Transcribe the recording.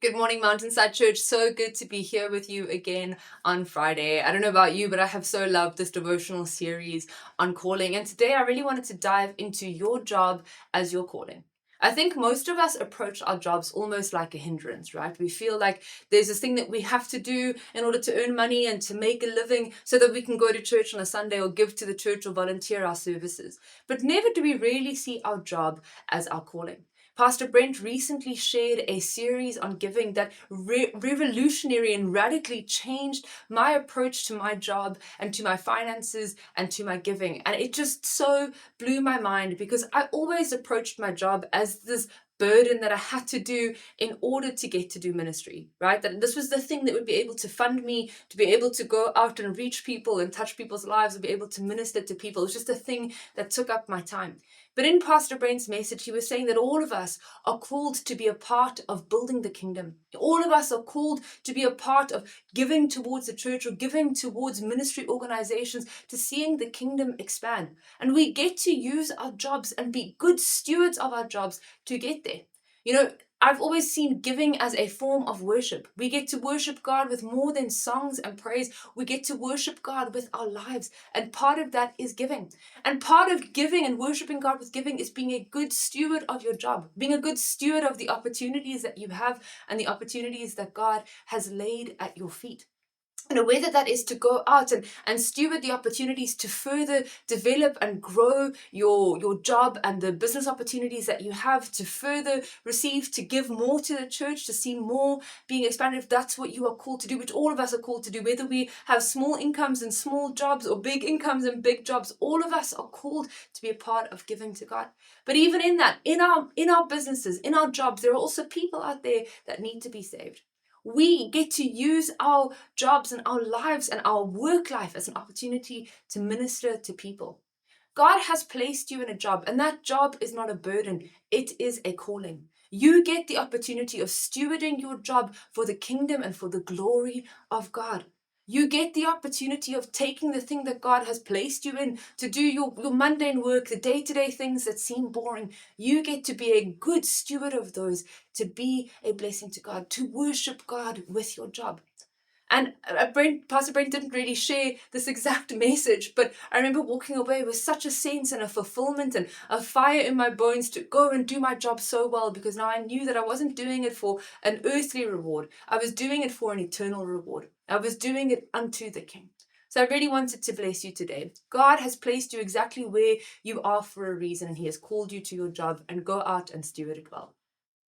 Good morning, Mountainside Church. So good to be here with you again on Friday. I don't know about you, but I have so loved this devotional series on calling. And today I really wanted to dive into your job as your calling. I think most of us approach our jobs almost like a hindrance, right? We feel like there's this thing that we have to do in order to earn money and to make a living so that we can go to church on a Sunday or give to the church or volunteer our services. But never do we really see our job as our calling. Pastor Brent recently shared a series on giving that revolutionary and radically changed my approach to my job and to my finances and to my giving. And it just so blew my mind because I always approached my job as this burden that I had to do in order to get to do ministry, right? That this was the thing that would be able to fund me to be able to go out and reach people and touch people's lives and be able to minister to people. It was just a thing that took up my time. But in Pastor Brent's message, he was saying that all of us are called to be a part of building the kingdom. All of us are called to be a part of giving towards the church or giving towards ministry organizations to seeing the kingdom expand. And we get to use our jobs and be good stewards of our jobs to get there. You know, I've always seen giving as a form of worship. We get to worship God with more than songs and praise. We get to worship God with our lives. And part of that is giving. And part of giving and worshiping God with giving is being a good steward of your job, being a good steward of the opportunities that you have and the opportunities that God has laid at your feet. And whether that is to go out and steward the opportunities to further develop and grow your job and the business opportunities that you have, to further receive, to give more to the church, to see more being expanded, if that's what you are called to do, which all of us are called to do, whether we have small incomes and small jobs or big incomes and big jobs, all of us are called to be a part of giving to God. But even in that, in our businesses, in our jobs, there are also people out there that need to be saved. We get to use our jobs and our lives and our work life as an opportunity to minister to people. God has placed you in a job, and that job is not a burden, it is a calling. You get the opportunity of stewarding your job for the kingdom and for the glory of God. You get the opportunity of taking the thing that God has placed you in to do your mundane work, the day-to-day things that seem boring. You get to be a good steward of those, to be a blessing to God, to worship God with your job. And Pastor Brent didn't really share this exact message, but I remember walking away with such a sense and a fulfillment and a fire in my bones to go and do my job so well, because now I knew that I wasn't doing it for an earthly reward. I was doing it for an eternal reward. I was doing it unto the King. So I really wanted to bless you today. God has placed you exactly where you are for a reason, and He has called you to your job, and go out and steward it well.